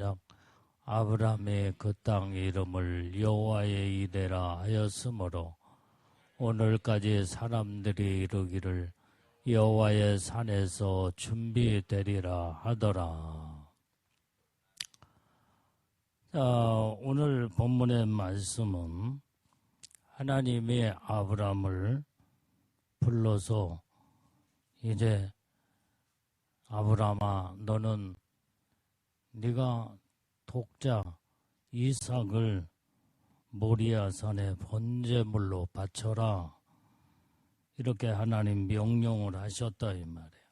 만약 아브라함이 그 땅 이름을 여호와의 이레라 하였으므로 오늘까지 사람들이 이르기를 여호와의 산에서 준비되리라 하더라. 자, 오늘 본문의 말씀은 하나님이 아브라함을 불러서 이제 아브라함아, 너는 네가 독자 이삭을 모리아산에 번제물로 바쳐라. 이렇게 하나님 명령을 하셨다 이 말이에요.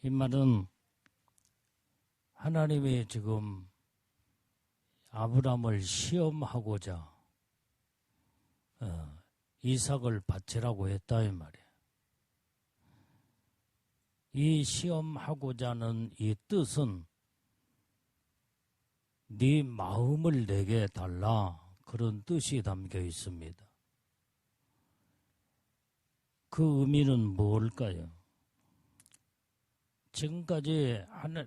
이 말은 하나님이 지금 아브라함을 시험하고자 이삭을 바치라고 했다 이 말이에요. 이 시험하고자 하는 이 뜻은 네 마음을 내게 달라, 그런 뜻이 담겨 있습니다. 그 의미는 뭘까요? 지금까지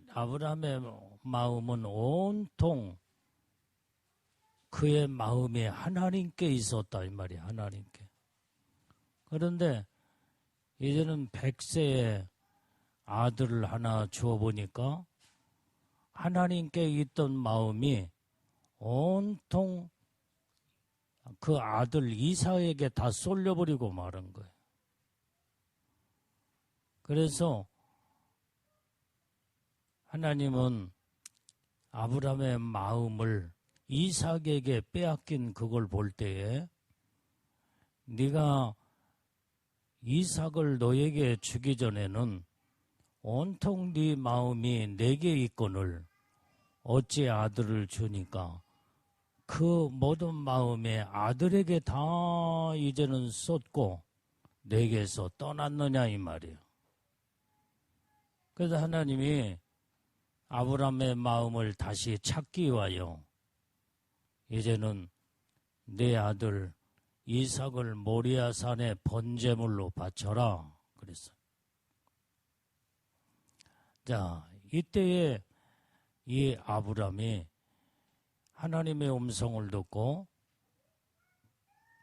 아브라함의 마음은 온통 그의 마음이 하나님께 있었다 이 말이에요. 하나님께. 그런데 이제는 100세에 아들을 하나 주어보니까 하나님께 있던 마음이 온통 그 아들 이삭에게 다 쏠려버리고 말은 거예요. 그래서 하나님은 아브라함의 마음을 이삭에게 빼앗긴 그걸 볼 때에 네가 이삭을 너에게 주기 전에는 온통 네 마음이 내게 있거늘 어찌 아들을 주니까 그 모든 마음에 아들에게 다 이제는 쏟고 내게서 떠났느냐 이 말이에요. 그래서 하나님이 아브라함의 마음을 다시 찾기 위하여 이제는 내 아들 이삭을 모리아산에 번제물로 바쳐라 그랬어요. 자, 이때에 이 아브라함이 하나님의 음성을 듣고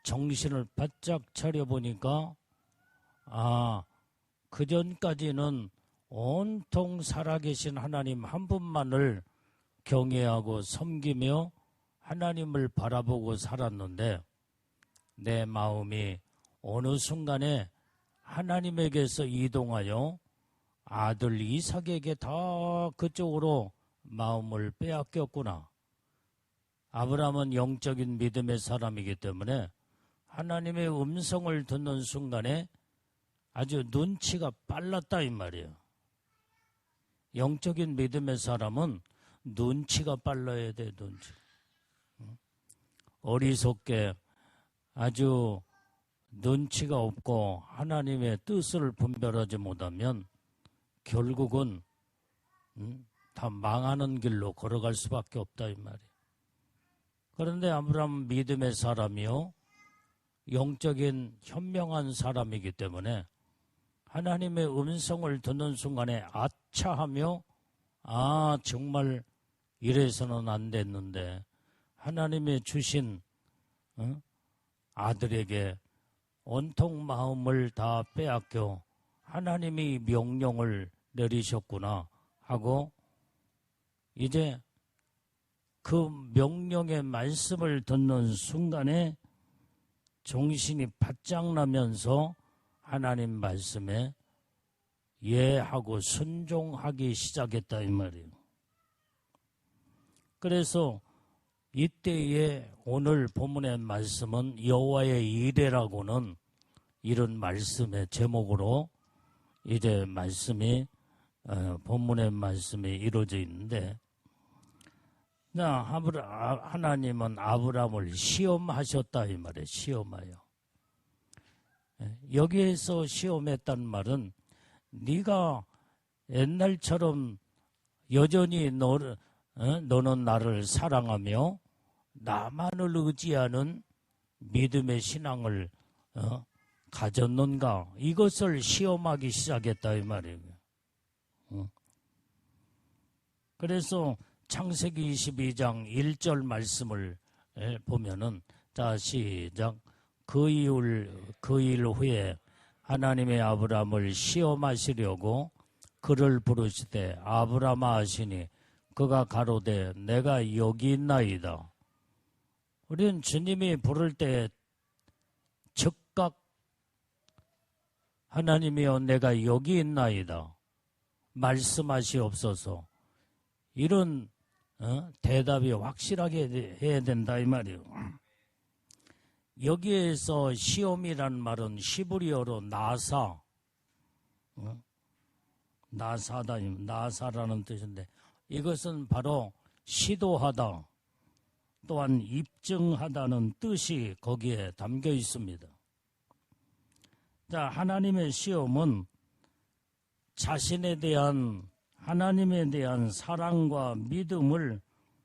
정신을 바짝 차려보니까 그 전까지는 온통 살아계신 하나님 한 분만을 경외하고 섬기며 하나님을 바라보고 살았는데 내 마음이 어느 순간에 하나님에게서 이동하여 아들 이삭에게 다 그쪽으로 마음을 빼앗겼구나. 아브라함은 영적인 믿음의 사람이기 때문에 하나님의 음성을 듣는 순간에 아주 눈치가 빨랐다 이 말이에요. 영적인 믿음의 사람은 눈치가 빨라야 돼. 눈치. 어리석게 아주 눈치가 없고 하나님의 뜻을 분별하지 못하면 결국은 다 망하는 길로 걸어갈 수밖에 없다 이 말이에요. 그런데 아브라함은 믿음의 사람이요 영적인 현명한 사람이기 때문에 하나님의 음성을 듣는 순간에 아차하며 정말 이래서는 안 됐는데 하나님의 주신 아들에게 온통 마음을 다 빼앗겨 하나님이 명령을 내리셨구나 하고 이제 그 명령의 말씀을 듣는 순간에 정신이 바짝 나면서 하나님 말씀에 예하고 순종하기 시작했다 이 말이에요. 그래서 이때에 오늘 본문의 말씀은 여호와의 이레라고는 이런 말씀의 제목으로 이제 말씀이 본문의 말씀이 이루어져 있는데 하나님은 아브라함을 시험하셨다 이 말이에요. 시험하여. 여기에서 시험했다는 말은 네가 옛날처럼 여전히 너는 나를 사랑하며 나만을 의지하는 믿음의 신앙을 가졌는가 이것을 시험하기 시작했다 이 말이에요. 그래서 창세기 22장 1절 말씀을 보면은, 자, 시작. 그 일 후에 하나님의 아브라함을 시험하시려고 그를 부르시되 아브라함아 하시니 그가 가로되 내가 여기 있나이다. 우리는 주님이 부를 때 즉각 하나님이여 내가 여기 있나이다 말씀하시옵소서. 이런 대답이 확실하게 해야 된다 이 말이에요. 여기에서 시험이라는 말은 히브리어로 나사라는 뜻인데, 이것은 바로 시도하다 또한 입증하다는 뜻이 거기에 담겨 있습니다. 자, 하나님의 시험은 하나님에 대한 사랑과 믿음을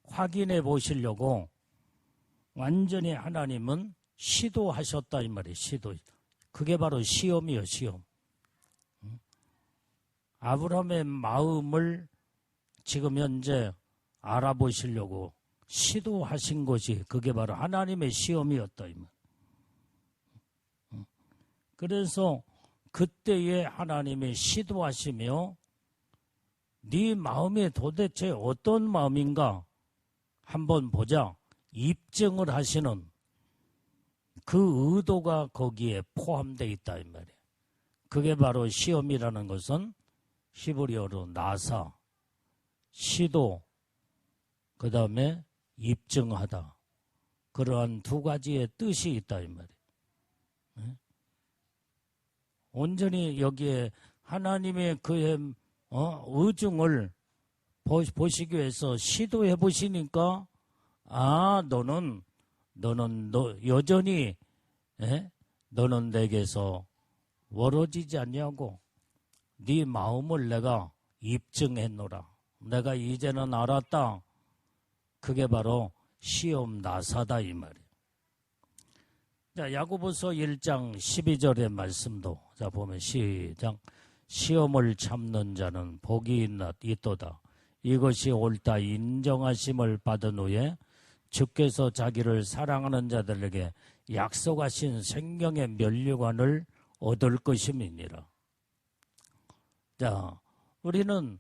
확인해 보시려고 완전히 하나님은 시도하셨다 이 말이에요. 시도. 그게 바로 시험이에요. 시험. 아브라함의 마음을 지금 현재 알아보시려고 시도하신 것이 그게 바로 하나님의 시험이었다 이 말. 그래서 그때에 하나님이 시도하시며 네 마음이 도대체 어떤 마음인가 한번 보자 입증을 하시는 그 의도가 거기에 포함되어 있다 이 말이에요. 그게 바로 시험이라는 것은 히브리어로 나사, 시도, 그 다음에 입증하다. 그러한 두 가지의 뜻이 있다 이 말이에요. 온전히 여기에 하나님의 그의 의중을 보시기 위해서 시도해 보시니까 너는 여전히 너는 내게서 멀어지지 않냐고 네 마음을 내가 입증했노라. 내가 이제는 알았다. 그게 바로 시험 나사다 이 말이에요. 자, 야고보서 1장 12절의 말씀도 자 보면 시작. 시험을 참는 자는 복이 있도다. 이것이 옳다 인정하심을 받은 후에 주께서 자기를 사랑하는 자들에게 약속하신 생명의 면류관을 얻을 것임이니라. 자, 우리는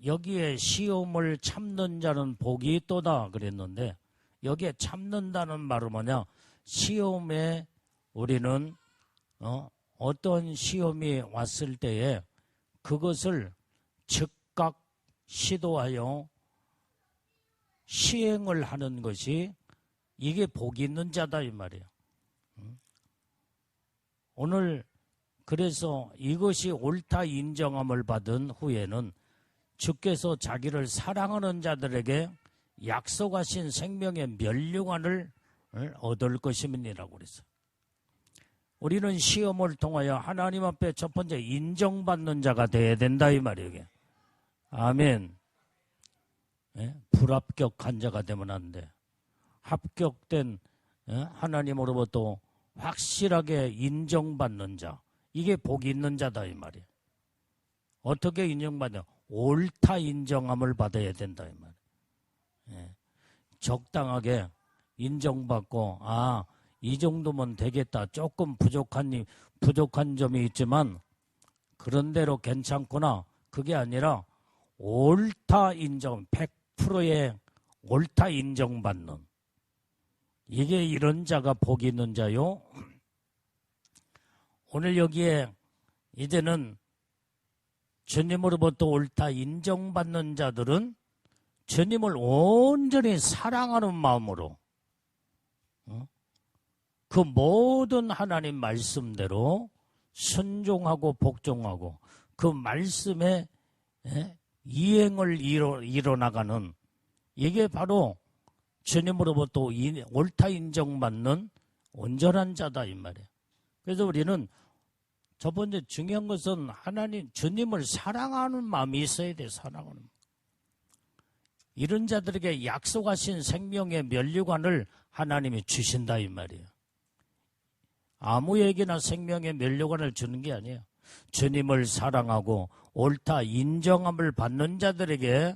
여기에 시험을 참는 자는 복이 있도다 그랬는데 여기에 참는다는 말은 뭐냐? 시험에 우리는 어떤 시험이 왔을 때에 그것을 즉각 시도하여 시행을 하는 것이 이게 복이 있는 자다 이 말이에요. 오늘 그래서 이것이 옳다 인정함을 받은 후에는 주께서 자기를 사랑하는 자들에게 약속하신 생명의 면류관을 얻을 것임이라고 그랬어요. 우리는 시험을 통하여 하나님 앞에 첫 번째 인정받는 자가 되어야 된다 이 말이에요. 이게. 아멘. 불합격한 자가 되면 안 돼. 합격된 하나님으로부터 확실하게 인정받는 자. 이게 복이 있는 자다 이 말이에요. 어떻게 인정받냐? 옳다 인정함을 받아야 된다 이 말이에요. 적당하게 인정받고 이 정도면 되겠다. 조금 부족한 점이 있지만 그런 대로 괜찮구나. 그게 아니라 옳다 인정, 100%의 옳다 인정받는 이게 이런 자가 복이 있는 자요. 오늘 여기에 이제는 주님으로부터 옳다 인정받는 자들은 주님을 온전히 사랑하는 마음으로 그 모든 하나님 말씀대로 순종하고 복종하고 그 말씀에 이행을 이뤄나가는 이게 바로 주님으로부터 옳다 인정받는 온전한 자다 이 말이에요. 그래서 우리는 첫 번째 중요한 것은 주님을 사랑하는 마음이 있어야 돼. 사랑하는 마음. 이런 자들에게 약속하신 생명의 면류관을 하나님이 주신다 이 말이에요. 아무에게나 생명의 면류관을 주는 게 아니에요. 주님을 사랑하고 옳다 인정함을 받는 자들에게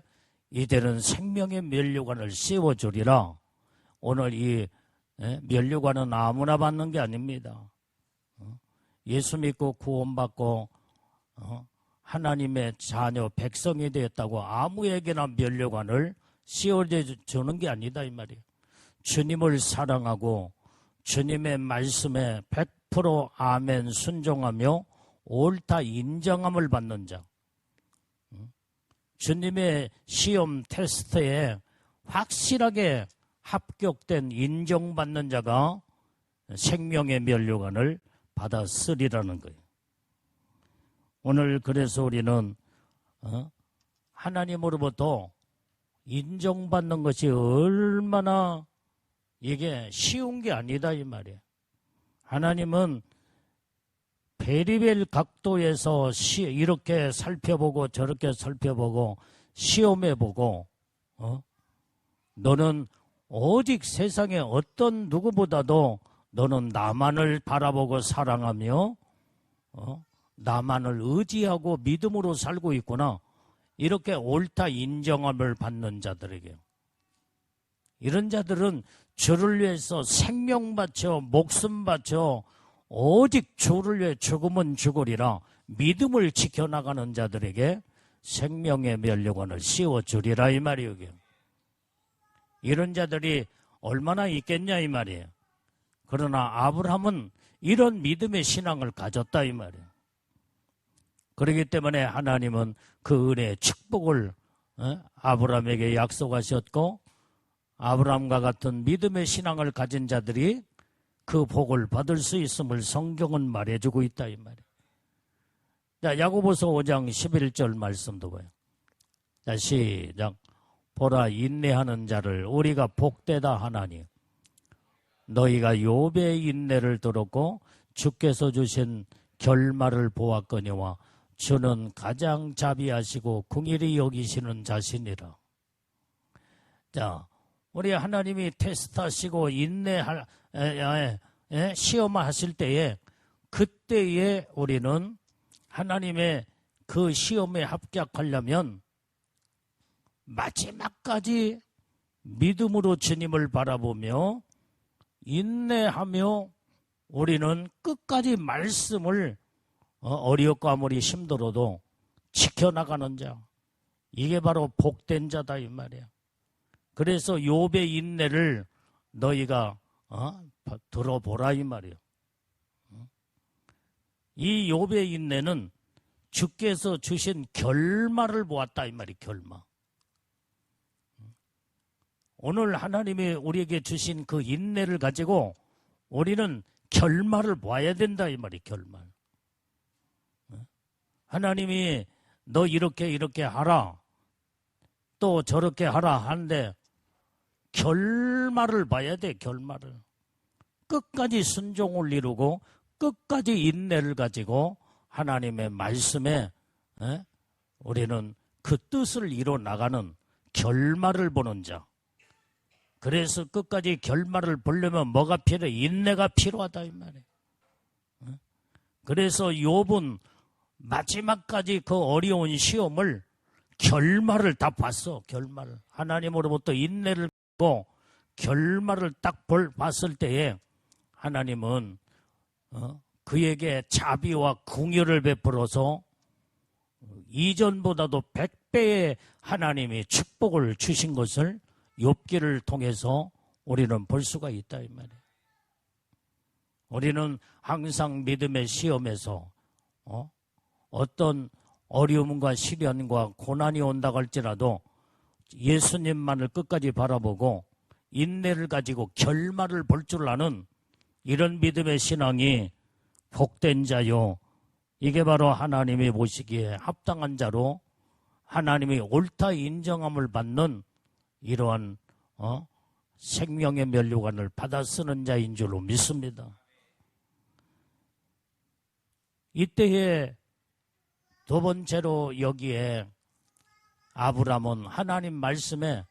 이제는 생명의 면류관을 씌워주리라. 오늘 이 면류관은 아무나 받는 게 아닙니다. 예수 믿고 구원받고 하나님의 자녀 백성이 되었다고 아무에게나 면류관을 씌워주는 게 아니다 이 말이에요. 주님을 사랑하고 주님의 말씀에 100% 아멘 순종하며 옳다 인정함을 받는 자, 주님의 시험 테스트에 확실하게 합격된 인정받는 자가 생명의 면류관을 받아 쓰리라는 거예요. 오늘 그래서 우리는 하나님으로부터 인정받는 것이 얼마나 이게 쉬운 게 아니다 이 말이에요. 하나님은 베리벨 각도에서 이렇게 살펴보고 저렇게 살펴보고 시험해보고 너는 오직 세상에 어떤 누구보다도 너는 나만을 바라보고 사랑하며 나만을 의지하고 믿음으로 살고 있구나. 이렇게 옳다 인정함을 받는 자들에게, 이런 자들은 주를 위해서 생명 바쳐 목숨 바쳐 오직 주를 위해 죽으면 죽으리라 믿음을 지켜나가는 자들에게 생명의 면류관을 씌워주리라 이 말이에요. 이런 자들이 얼마나 있겠냐 이 말이에요. 그러나 아브라함은 이런 믿음의 신앙을 가졌다 이 말이에요. 그렇기 때문에 하나님은 그 은혜의 축복을 아브라함에게 약속하셨고, 아브라함과 같은 믿음의 신앙을 가진 자들이 그 복을 받을 수 있음을 성경은 말해주고 있다 이 말이에요. 자, 야고보서 5장 11절 말씀도 봐요. 자, 시작. 보라, 인내하는 자를 우리가 복되다 하나니 너희가 욥의 인내를 들었고 주께서 주신 결말을 보았거니와 주는 가장 자비하시고 긍휼히 여기시는 자신이라. 자, 우리 하나님이 테스트하시고 시험하실 때에, 그때에 우리는 하나님의 그 시험에 합격하려면 마지막까지 믿음으로 주님을 바라보며 인내하며 우리는 끝까지 말씀을 어렵고 아무리 힘들어도 지켜나가는 자, 이게 바로 복된 자다 이 말이야. 그래서 욥의 인내를 너희가 들어보라 이 말이야. 이 욥의 인내는 주께서 주신 결말을 보았다 이 말이, 결말. 오늘 하나님이 우리에게 주신 그 인내를 가지고 우리는 결말을 봐야 된다 이 말이, 결말. 하나님이 너 이렇게 하라, 또 저렇게 하라 하는데 결말을 봐야 돼, 결말을. 끝까지 순종을 이루고 끝까지 인내를 가지고 하나님의 말씀에 우리는 그 뜻을 이뤄 나가는 결말을 보는 자. 그래서 끝까지 결말을 보려면 뭐가 필요해? 인내가 필요하다 이 말이에요. 그래서 욥은 마지막까지 그 어려운 시험을 결말을 다 봤어. 결말을. 하나님으로부터 인내를 보고 결말을 딱 봤을 때에 하나님은 그에게 자비와 긍휼을 베풀어서 이전보다도 100배의 하나님이 축복을 주신 것을 욥기를 통해서 우리는 볼 수가 있다 이 말이에요. 우리는 항상 믿음의 시험에서 어떤 어려움과 시련과 고난이 온다고 할지라도 예수님만을 끝까지 바라보고 인내를 가지고 결말을 볼 줄 아는 이런 믿음의 신앙이 복된 자요, 이게 바로 하나님이 보시기에 합당한 자로 하나님이 옳다 인정함을 받는 이러한 생명의 면류관을 받아 쓰는 자인 줄로 믿습니다. 이때에 두 번째로 여기에 아브라함은 하나님 말씀에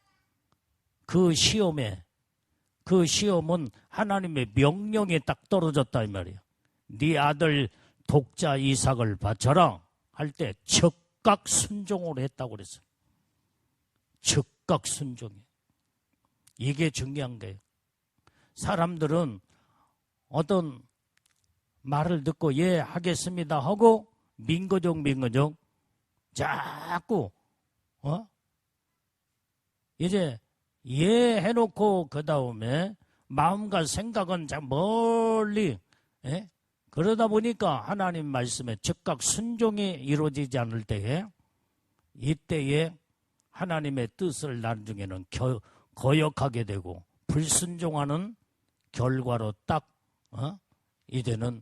그 시험은 하나님의 명령에 딱 떨어졌다 이 말이에요. 네 아들 독자 이삭을 바쳐라 할 때 즉각 순종을 했다고 그랬어요. 즉각 순종이에요. 이게 중요한 거예요. 사람들은 어떤 말을 듣고 예 하겠습니다 하고 민거적 자꾸 이제 예 해놓고 그 다음에 마음과 생각은 참 멀리 그러다 보니까 하나님 말씀에 즉각 순종이 이루어지지 않을 때에 이때에 하나님의 뜻을 나중에는 거역하게 되고 불순종하는 결과로 딱 이제는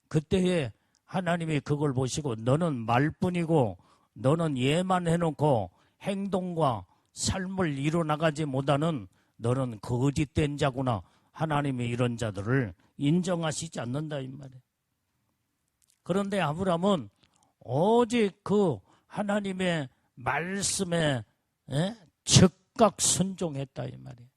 그때에 하나님이 그걸 보시고 너는 말뿐이고 너는 예만 해놓고 행동과 삶을 이뤄나가지 못하는 너는 거짓된 자구나. 하나님이 이런 자들을 인정하시지 않는다 이 말이에요. 그런데 아브라함은 오직 그 하나님의 말씀에 즉각 순종했다 이 말이에요.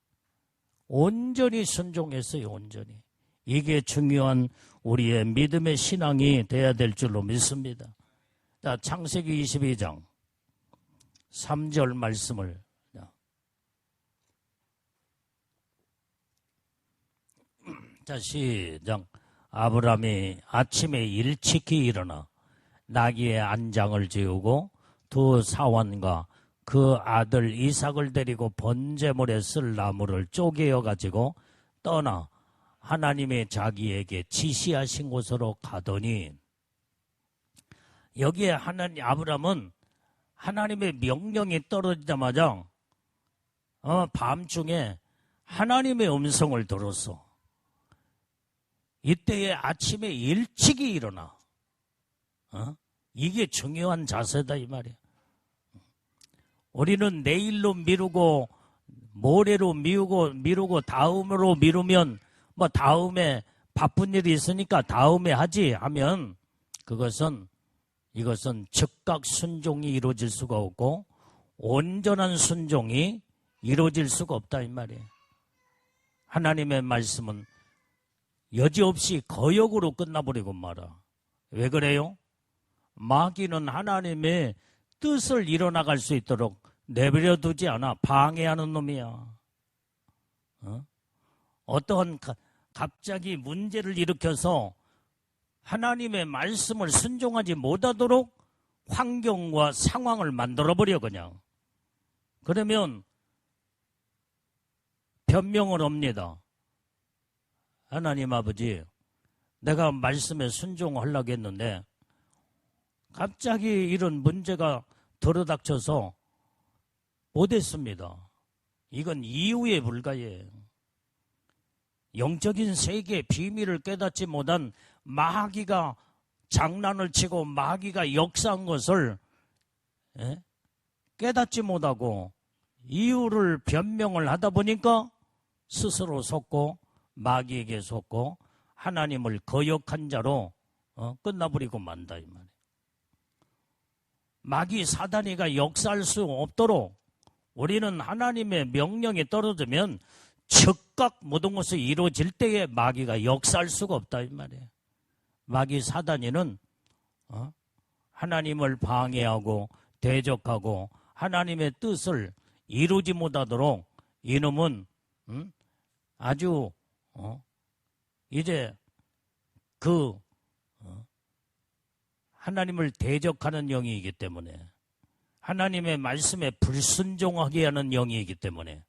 온전히 순종했어요. 온전히. 이게 중요한 우리의 믿음의 신앙이 돼야 될 줄로 믿습니다. 자, 창세기 22장 3절 말씀을 자, 시작. 아브라함이 아침에 일찍이 일어나 나귀의 안장을 지우고 두 사환과 그 아들 이삭을 데리고 번제물에 쓸 나무를 쪼개어 가지고 떠나 하나님의 자기에게 지시하신 곳으로 가더니 여기에 아브라함은 하나님의 명령이 떨어지자마자 밤중에 하나님의 음성을 들었어. 이때에 아침에 일찍이 일어나. 이게 중요한 자세다 이 말이야. 우리는 내일로 미루고 모레로 미루고 다음으로 미루면 뭐 다음에 바쁜 일이 있으니까 다음에 하지 하면 이것은 즉각 순종이 이루어질 수가 없고 온전한 순종이 이루어질 수가 없다 이 말이에요. 하나님의 말씀은 여지없이 거역으로 끝나버리고 말아. 왜 그래요? 마귀는 하나님의 뜻을 이뤄나갈 수 있도록 내버려 두지 않아. 방해하는 놈이야. 어떠한 갑자기 문제를 일으켜서 하나님의 말씀을 순종하지 못하도록 환경과 상황을 만들어버려 그냥. 그러면 변명을 합니다. 하나님 아버지, 내가 말씀에 순종하려고 했는데 갑자기 이런 문제가 들어닥쳐서 못했습니다. 이건 이유에 불과해요. 영적인 세계의 비밀을 깨닫지 못한 마귀가 장난을 치고 마귀가 역사한 것을 깨닫지 못하고 이유를 변명을 하다 보니까 스스로 속고 마귀에게 속고 하나님을 거역한 자로 끝나버리고 만다 이 말이에요. 마귀 사단이가 역사할 수 없도록 우리는 하나님의 명령이 떨어지면 즉각 모든 것이 이루어질 때에 마귀가 역사할 수가 없다 이 말이에요. 마귀 사단이는 하나님을 방해하고 대적하고 하나님의 뜻을 이루지 못하도록 이놈은 아주 이제 하나님을 대적하는 영이기 때문에 하나님의 말씀에 불순종하게 하는 영이기 때문에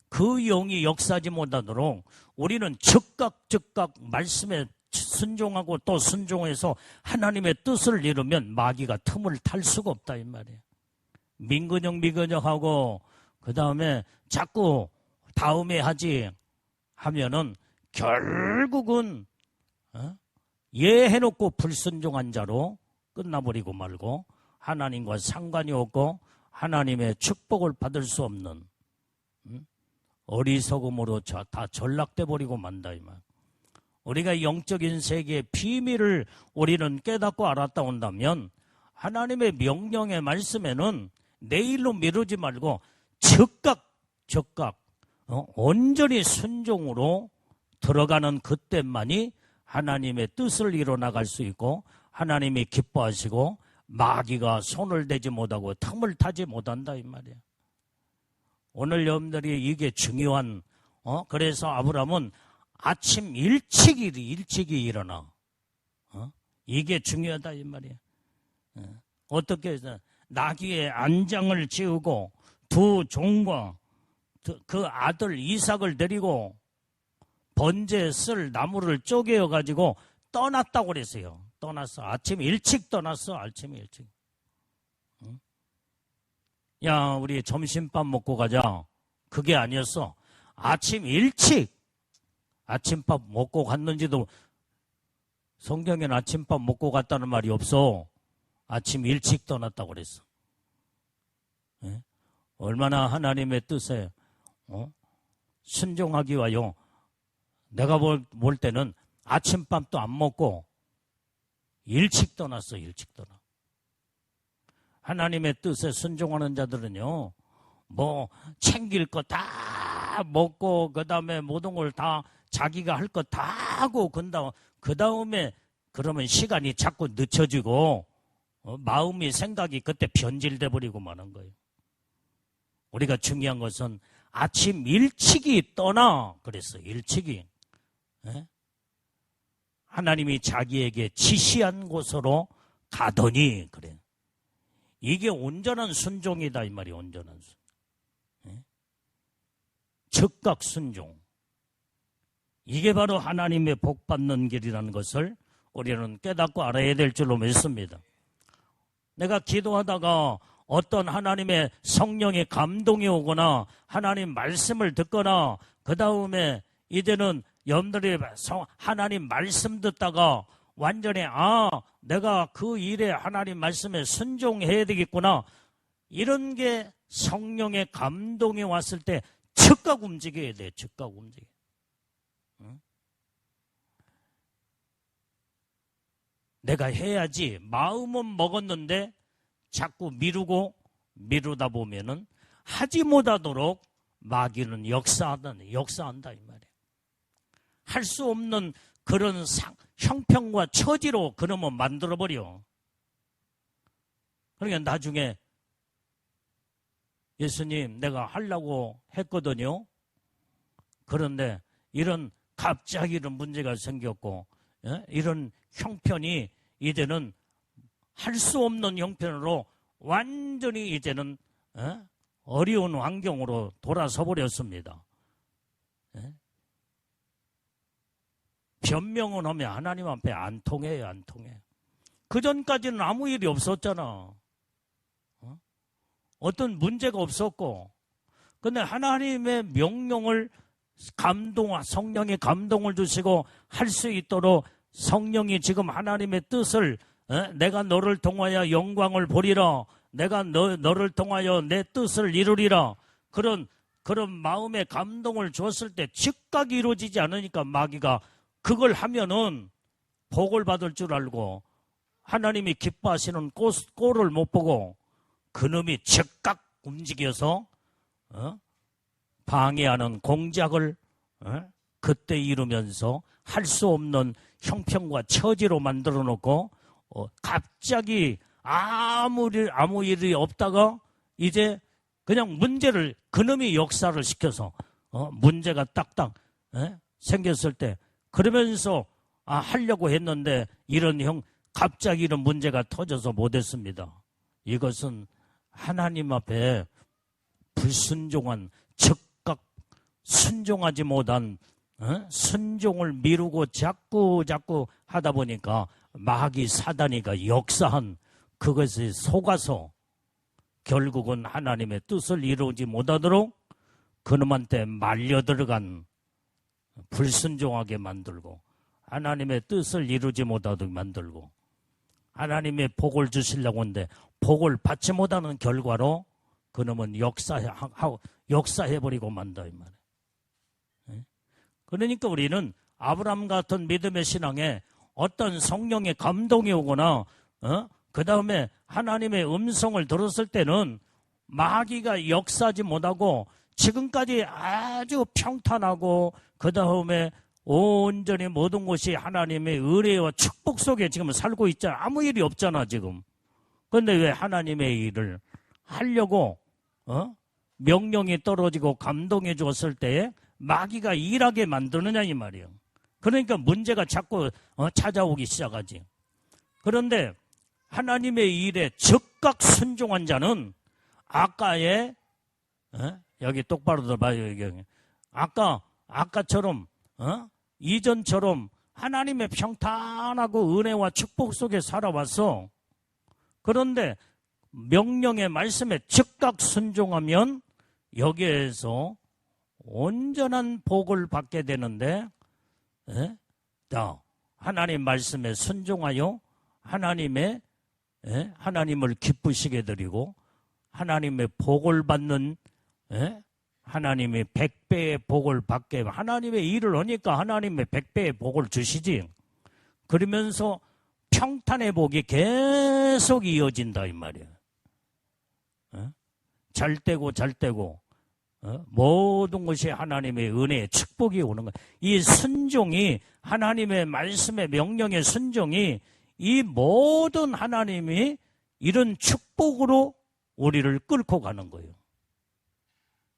그 영이 역사하지 못하도록 우리는 즉각 말씀에 순종하고 또 순종해서 하나님의 뜻을 이루면 마귀가 틈을 탈 수가 없다 이 말이에요. 미근역하고 그 다음에 자꾸 다음에 하지 하면은 결국은 예해놓고 불순종한 자로 끝나버리고 말고 하나님과 상관이 없고 하나님의 축복을 받을 수 없는 어리석음으로 다 전락돼 버리고 만다 이 말. 우리가 영적인 세계의 비밀을 우리는 깨닫고 알았다 온다면 하나님의 명령의 말씀에는 내일로 미루지 말고 즉각 온전히 순종으로 들어가는 그때만이 하나님의 뜻을 이뤄나갈 수 있고 하나님이 기뻐하시고 마귀가 손을 대지 못하고 틈을 타지 못한다 이 말이야. 오늘 여러분들이 이게 중요한 그래서 아브라함은 아침 일찍이 일어나. 이게 중요하다 이 말이야. 어떻게 해서 나귀의 안장을 지우고 두 종과 그 아들 이삭을 데리고 번제에 쓸 나무를 쪼개어 가지고 떠났다고 그랬어요. 떠났어. 아침 일찍 떠났어. 아침 일찍. 야, 우리 점심밥 먹고 가자. 그게 아니었어. 아침 일찍 아침밥 먹고 갔는지도 성경에는 아침밥 먹고 갔다는 말이 없어. 아침 일찍 떠났다고 그랬어. 예? 얼마나 하나님의 뜻에 순종하기와요. 내가 볼 때는 아침밥도 안 먹고 일찍 떠났어. 일찍 떠나. 하나님의 뜻에 순종하는 자들은요. 뭐 챙길 거 다 먹고 그다음에 모든 걸 다 자기가 할 거 다 하고 그다음에 그러면 시간이 자꾸 늦춰지고 마음이 생각이 그때 변질돼 버리고 마는 거예요. 우리가 중요한 것은 아침 일찍이 떠나 그랬어. 일찍이. 예? 하나님이 자기에게 지시한 곳으로 가더니 그래. 이게 온전한 순종이다 이 말이에요. 온전한 순종. 예? 즉각 순종. 이게 바로 하나님의 복 받는 길이라는 것을 우리는 깨닫고 알아야 될 줄로 믿습니다. 내가 기도하다가 어떤 하나님의 성령의 감동이 오거나 하나님 말씀을 듣거나 그 다음에 이제는 여러분들이 하나님 말씀 듣다가 완전히 내가 그 일에 하나님 말씀에 순종해야 되겠구나. 이런 게 성령의 감동이 왔을 때 즉각 움직여야 돼. 즉각 움직여. 응? 내가 해야지. 마음은 먹었는데 자꾸 미루다 보면은 하지 못하도록 마귀는 역사한다 이 말이에요. 할 수 없는 그런 형편과 처지로 그러면 만들어버려. 그러니까 나중에 예수님 내가 하려고 했거든요. 그런데 갑자기 이런 문제가 생겼고 이런 형편이 이제는 할 수 없는 형편으로 완전히 이제는 어려운 환경으로 돌아서 버렸습니다. 변명은 하면 하나님 앞에 안 통해요. 안 통해. 그전까지는 아무 일이 없었잖아. 어떤 문제가 없었고. 근데 하나님의 명령을 성령의 감동을 주시고 할 수 있도록 성령이 지금 하나님의 뜻을 내가 너를 통하여 영광을 보리라. 내가 너를 통하여 내 뜻을 이루리라. 그런 마음의 감동을 줬을 때 즉각 이루어지지 않으니까 마귀가 그걸 하면은 복을 받을 줄 알고 하나님이 기뻐하시는 꼴을 못 보고 그놈이 즉각 움직여서 방해하는 공작을 그때 이루면서 할 수 없는 형편과 처지로 만들어 놓고 갑자기 아무 일이 없다가 이제 그냥 문제를 그놈이 역사를 시켜서 문제가 딱딱 생겼을 때 그러면서 하려고 했는데 갑자기 이런 문제가 터져서 못했습니다. 이것은 하나님 앞에 불순종한 즉각 순종하지 못한 순종을 미루고 자꾸 하다 보니까 마귀 사단이가 역사한 그것에 속아서 결국은 하나님의 뜻을 이루지 못하도록 그놈한테 말려 들어간 불순종하게 만들고 하나님의 뜻을 이루지 못하도록 만들고 하나님의 복을 주시려고 하는데 복을 받지 못하는 결과로 그놈은 역사해버리고 만다 이 말이에요. 그러니까 우리는 아브라함 같은 믿음의 신앙에 어떤 성령의 감동이 오거나 그 다음에 하나님의 음성을 들었을 때는 마귀가 역사하지 못하고 지금까지 아주 평탄하고 그 다음에 온전히 모든 것이 하나님의 은혜와 축복 속에 지금 살고 있잖아. 아무 일이 없잖아 지금. 그런데 왜 하나님의 일을 하려고 명령이 떨어지고 감동해 주었을 때에 마귀가 일하게 만드느냐 이 말이에요. 그러니까 문제가 자꾸 찾아오기 시작하지. 그런데 하나님의 일에 즉각 순종한 자는 아까의 여기 똑바로 들어봐요. 여기. 아까처럼 이전처럼 하나님의 평탄하고 은혜와 축복 속에 살아왔어. 그런데 명령의 말씀에 즉각 순종하면 여기에서 온전한 복을 받게 되는데, 하나님 말씀에 순종하여 하나님을 기쁘시게 드리고 하나님의 복을 받는, 하나님의 100배의 복을 받게, 하나님의 일을 하니까 하나님의 100배의 복을 주시지. 그러면서 평탄의 복이 계속 이어진다 이 말이에요. 잘 되고 모든 것이 하나님의 은혜의 축복이 오는 거예요. 이 순종이, 하나님의 말씀의 명령의 순종이 이 모든 하나님이 이런 축복으로 우리를 끌고 가는 거예요.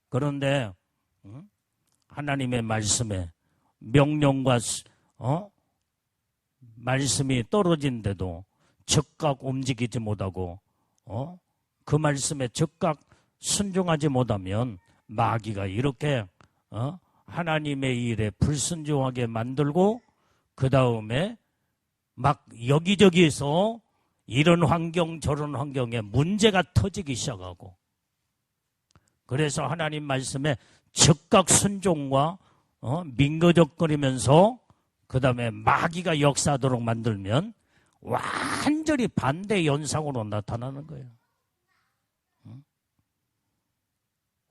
그런데 하나님의 말씀에 명령과 말씀이 떨어진데도 즉각 움직이지 못하고 그 말씀에 즉각 순종하지 못하면 마귀가 이렇게 하나님의 일에 불순종하게 만들고 그 다음에 막 여기저기에서 이런 환경 저런 환경에 문제가 터지기 시작하고, 그래서 하나님 말씀에 즉각 순종과 민거적거리면서 그 다음에 마귀가 역사하도록 만들면 완전히 반대 현상으로 나타나는 거예요.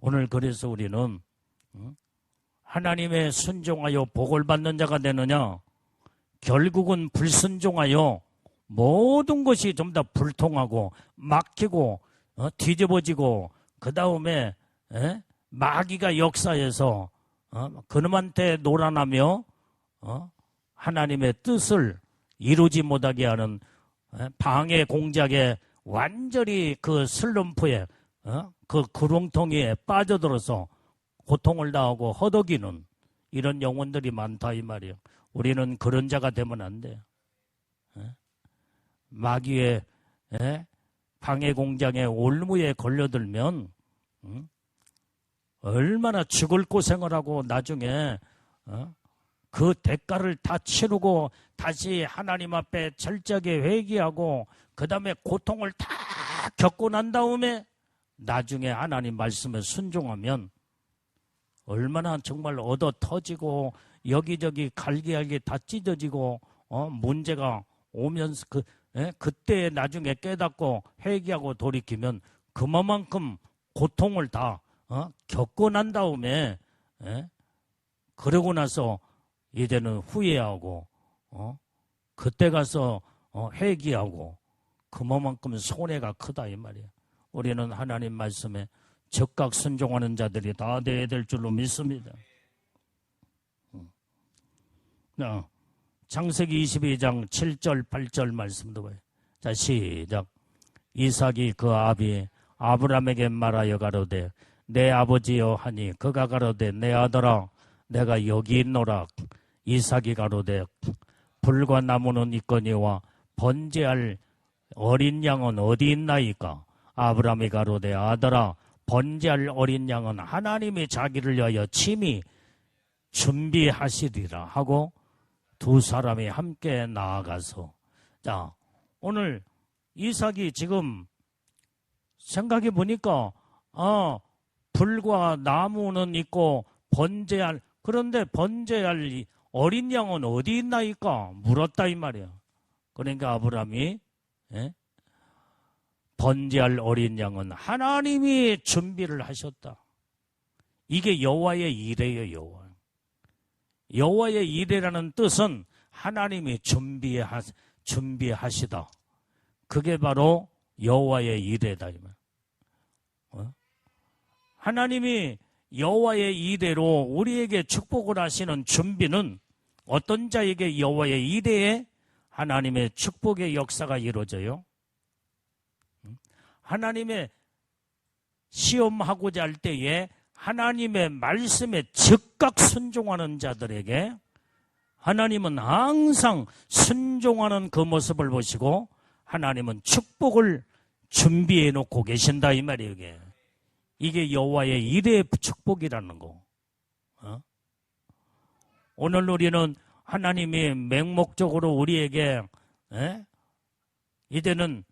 오늘 그래서 우리는 하나님의 순종하여 복을 받는 자가 되느냐, 결국은 불순종하여 모든 것이 좀 더 불통하고 막히고 뒤집어지고 그 다음에 마귀가 역사해서 그놈한테 놀아나며 하나님의 뜻을 이루지 못하게 하는 방해 공작에 완전히 그 슬럼프에 그 구렁텅이에 빠져들어서 고통을 당하고 허덕이는 이런 영혼들이 많다 이 말이에요. 우리는 그런 자가 되면 안 돼요. 마귀의 방해 공작에 올무에 걸려들면 얼마나 죽을 고생을 하고 나중에 그 대가를 다 치르고 다시 하나님 앞에 철저하게 회개하고 그 다음에 고통을 다 겪고 난 다음에 나중에 하나님 말씀에 순종하면 얼마나 정말 얻어 터지고 여기저기 갈기갈기 다 찢어지고 문제가 오면서 그때 나중에 깨닫고 회개하고 돌이키면 그만큼 고통을 다 겪고 난 다음에 그러고 나서 이제는 후회하고 그때 가서 회개하고 그만큼 손해가 크다 이 말이에요. 우리는 하나님 말씀에 즉각 순종하는 자들이 다 돼야 될 줄로 믿습니다. 창세기 22장 7절 8절 말씀도 봐요. 자, 시작. 이삭이 그 아비 아브라함에게 말하여 가로되 내 아버지여 하니 그가 가로되 내 아들아 내가 여기 있노라. 이삭이 가로되 불과 나무는 있거니와 번제할 어린 양은 어디 있나이까? 아브라함이 가로되 아들아 번제할 어린 양은 하나님이 자기를 위하여 친히 준비하시리라 하고 두 사람이 함께 나아가서, 자, 오늘 이삭이 지금 생각해 보니까 불과 나무는 있고 번제할, 그런데 번제할 어린 양은 어디 있나이까? 물었다 이 말이야. 그러니까 아브라함이 번제할 어린 양은 하나님이 준비를 하셨다. 이게 여호와의 이레예요. 여호와의 이레라는 뜻은 하나님이 준비하시다. 그게 바로 여호와의 이레다 이 말. 하나님이 여호와의 이레로 우리에게 축복을 하시는 준비는 어떤 자에게 여호와의 이레에 하나님의 축복의 역사가 이루어져요? 하나님의 시험하고자 할 때에 하나님의 말씀에 즉각 순종하는 자들에게 하나님은 항상 순종하는 그 모습을 보시고 하나님은 축복을 준비해 놓고 계신다 이 말이에요. 이게 여호와의 일의 축복이라는 거. 오늘 우리는 하나님이 맹목적으로 우리에게 이제는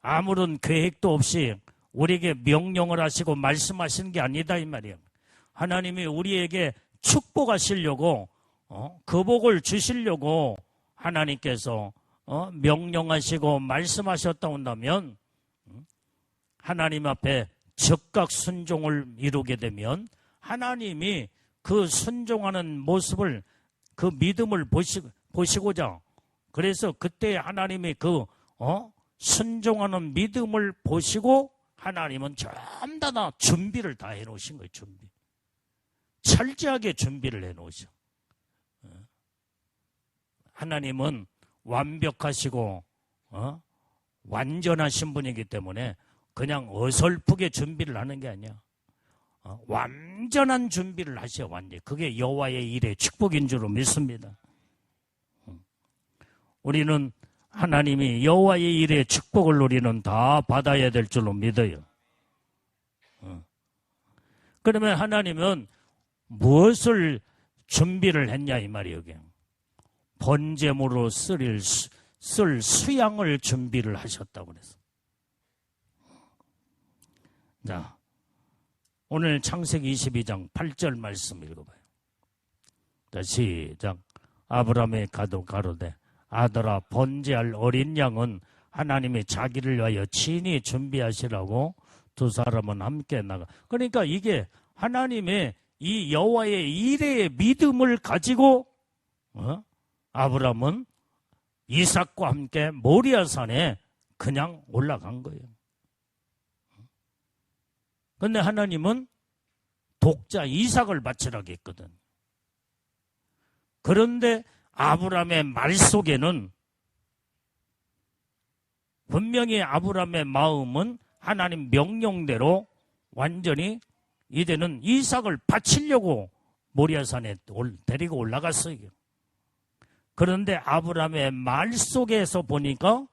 아무런 계획도 없이 우리에게 명령을 하시고 말씀하시는 게 아니다 이 말이에요. 하나님이 우리에게 축복하시려고 그 복을 주시려고 하나님께서 명령하시고 말씀하셨다 온다면 하나님 앞에 즉각 순종을 이루게 되면 하나님이 그 순종하는 모습을 그 믿음을 보시고자 그래서 그때 하나님이 그 순종하는 믿음을 보시고 하나님은 전부 다 준비를 다 해놓으신 거예요. 준비. 철저하게 준비를 해놓으셔. 하나님은 완벽하시고 완전하신 분이기 때문에 그냥 어설프게 준비를 하는 게 아니야. 완전한 준비를 하셔. 완전. 그게 여호와의 일의 축복인 줄로 믿습니다. 우리는 하나님이 여호와의 일의 축복을 우리는 다 받아야 될 줄로 믿어요. 그러면 하나님은 무엇을 준비를 했냐 이 말이에요. 번제물로 쓸 수양을 준비를 하셨다고 그래서. 자, 오늘 창세기 22장 8절 말씀 읽어봐요. 자, 시작. 아브라함이 가로되 아들아 번제할 어린 양은 하나님이 자기를 위하여 친히 준비하시라고 두 사람은 함께 나가. 그러니까 이게 하나님의 이 여호와의 일의 믿음을 가지고 아브라함은 이삭과 함께 모리아산에 그냥 올라간 거예요. 그런데 하나님은 독자 이삭을 바치라고 했거든. 그런데 아브라함의 말 속에는 분명히 아브라함의 마음은 하나님 명령대로 완전히 이제는 이삭을 바치려고 모리아산에 데리고 올라갔어요. 그런데 아브라함의 말 속에서 보니까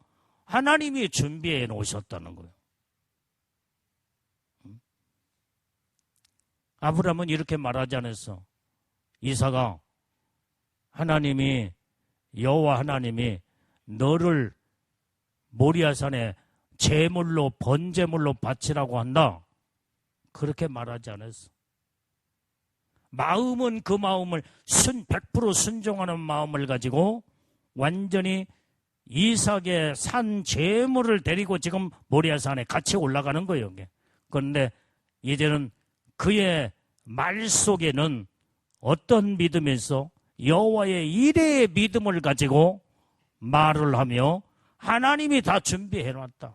하나님이 준비해 놓으셨다는 거예요. 아브라함은 이렇게 말하지 않았어. 이삭아, 하나님이 여호와 하나님이 너를 모리아산에 제물로 번제물로 바치라고 한다. 그렇게 말하지 않았어. 마음은 그 마음을 100% 순종하는 마음을 가지고 완전히 이삭의 산 제물을 데리고 지금 모리아산에 같이 올라가는 거예요. 그런데 이제는 그의 말 속에는 어떤 믿음에서 여호와의 일의 믿음을 가지고 말을 하며 하나님이 다 준비해 놨다.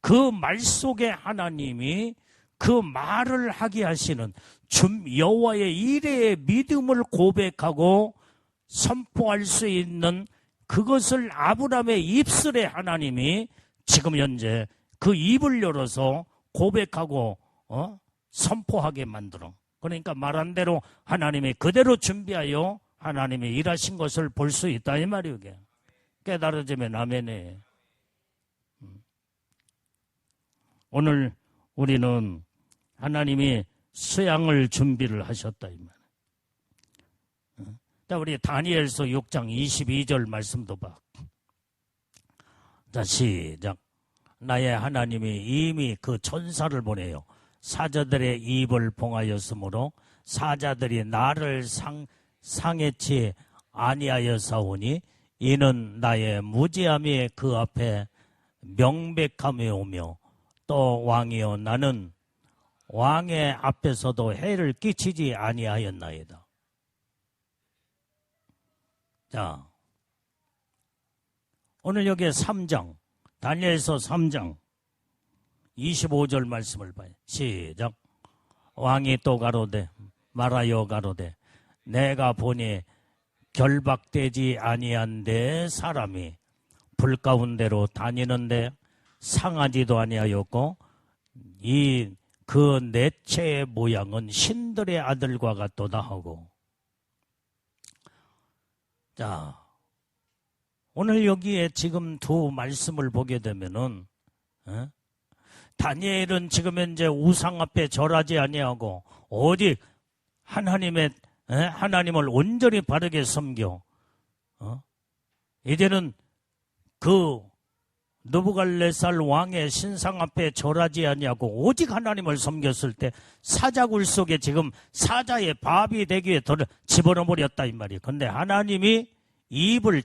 그 말 속에 하나님이 그 말을 하게 하시는 여호와의 일의 믿음을 고백하고 선포할 수 있는 그것을 아브라함의 입술에 하나님이 지금 현재 그 입을 열어서 고백하고 선포하게 만들어. 그러니까 말한 대로 하나님이 그대로 준비하여 하나님이 일하신 것을 볼 수 있다 이 말이에요. 깨달아지면 아멘이에요. 오늘 우리는 하나님이 수양을 준비를 하셨다 이 말이에요. 자, 우리 다니엘서 6장 22절 말씀도 봐. 자, 시작. 나의 하나님이 이미 그 천사를 보내요. 사자들의 입을 봉하였으므로 사자들이 나를 상해치 아니하여사오니 이는 나의 무지함이 그 앞에 명백함이 오며 또 왕이여 나는 왕의 앞에서도 해를 끼치지 아니하였나이다. 자, 오늘 여기 3장 다니엘서 3장 25절 말씀을 봐요. 시작. 왕이 또 가로되 말하여 가로되 내가 보니 결박되지 아니한 내 사람이 불 가운데로 다니는데 상하지도 아니하였고 그 내체의 모양은 신들의 아들과 같도다 하고. 자, 오늘 여기에 지금 두 말씀을 보게 되면은 다니엘은 지금 현재 우상 앞에 절하지 아니하고 오직 하나님을 온전히 바르게 섬겨. 이제는 그 느부갓네살 왕의 신상 앞에 절하지 아니하고 오직 하나님을 섬겼을 때 사자굴 속에 지금 사자의 밥이 되기 위해 집어넣어 버렸다 이 말이에요. 근데 하나님이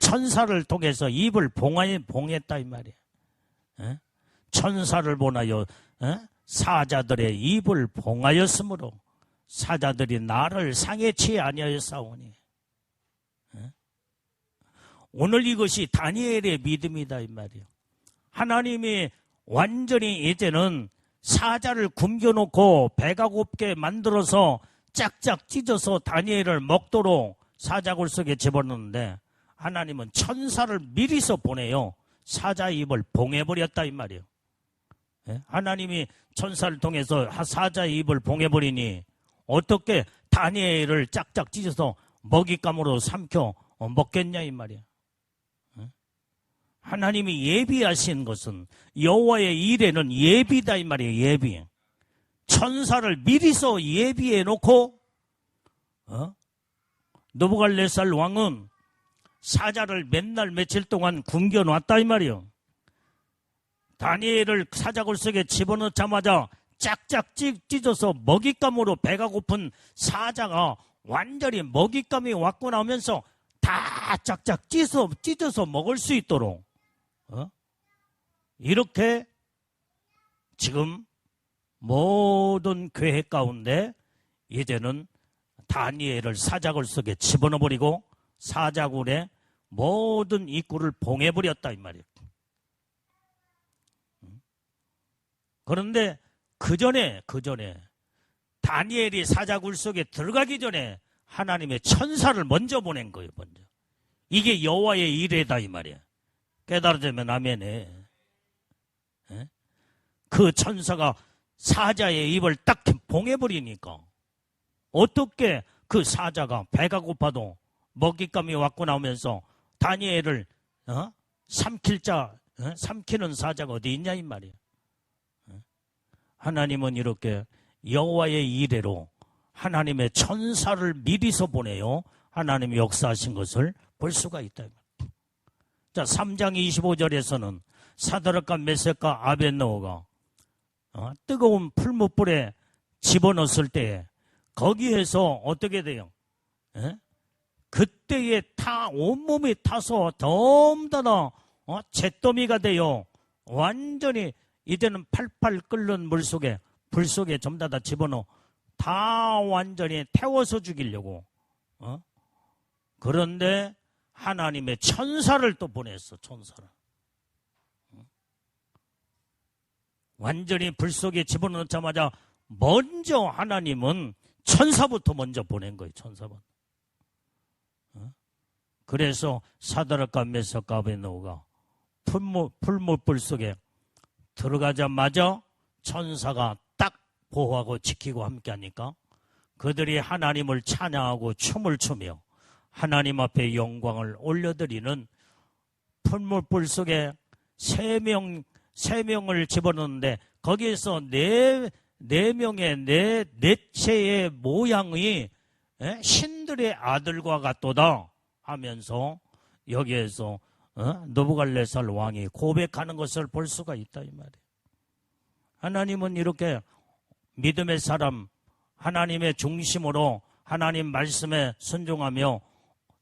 천사를 통해서 입을 봉했다 이 말이에요. 천사를 보나요 사자들의 입을 봉하였으므로 사자들이 나를 상해 치지 아니하였사오니. 오늘 이것이 다니엘의 믿음이다 이 말이에요. 하나님이 완전히 이제는 사자를 굶겨놓고 배가 고프게 만들어서 짝짝 찢어서 다니엘을 먹도록 사자굴 속에 집어넣는데 하나님은 천사를 미리서 보내요. 사자 입을 봉해버렸다 이 말이에요. 하나님이 천사를 통해서 사자의 입을 봉해버리니 어떻게 다니엘을 짝짝 찢어서 먹잇감으로 삼켜 먹겠냐 이 말이에요. 하나님이 예비하신 것은 여호와의 일에는 예비다 이 말이에요. 예비. 천사를 미리서 예비해 놓고 느부갓네살 왕은 사자를 맨날 며칠 동안 굶겨놨다 이 말이에요. 다니엘을 사자굴 속에 집어넣자마자 짝짝 찢어서 먹잇감으로 배가 고픈 사자가 완전히 먹잇감이 왔고 나오면서 다 짝짝 찢어서 먹을 수 있도록 이렇게 지금 모든 계획 가운데 이제는 다니엘을 사자굴 속에 집어넣어버리고 사자굴에 모든 입구를 봉해버렸다 이 말이에요. 그런데 그 전에 다니엘이 사자굴 속에 들어가기 전에 하나님의 천사를 먼저 보낸 거예요. 먼저. 이게 여호와의 이레다 이 말이야. 깨달아지면 아멘해. 그 천사가 사자의 입을 딱 봉해버리니까 어떻게 그 사자가 배가 고파도 먹잇감이 왔고 나오면서 다니엘을 삼키는 사자가 어디 있냐 이 말이야. 하나님은 이렇게 여호와의 이레로 하나님의 천사를 미리서 보내요. 하나님이 역사하신 것을 볼 수가 있다. 자, 3장 25절에서는 사드락과 메섹과 아벳느고가 뜨거운 풀무불에 집어넣었을 때 거기에서 어떻게 돼요? 그때에 온몸이 타서 덤더러 잿더미가 돼요. 완전히 이제는 팔팔 끓는 불 속에 전부 다 집어넣어 다 완전히 태워서 죽이려고. 그런데 하나님의 천사를 또 보냈어. 천사를. 완전히 불 속에 집어넣자마자 먼저 하나님은 천사부터 먼저 보낸 거예요. 천사부터. 그래서 사드락과 메삭과 아벳느고가 풀무불 속에 들어가자마자 천사가 딱 보호하고 지키고 함께하니까 그들이 하나님을 찬양하고 춤을 추며 하나님 앞에 영광을 올려드리는 풀무불 속에 세 명을 집어넣는데 거기에서 네 명의 내체의 모양이 신들의 아들과 같도다 하면서 여기에서 느부갓네살 왕이 고백하는 것을 볼 수가 있다 이 말이에요. 하나님은 이렇게 믿음의 사람, 하나님의 중심으로 하나님 말씀에 순종하며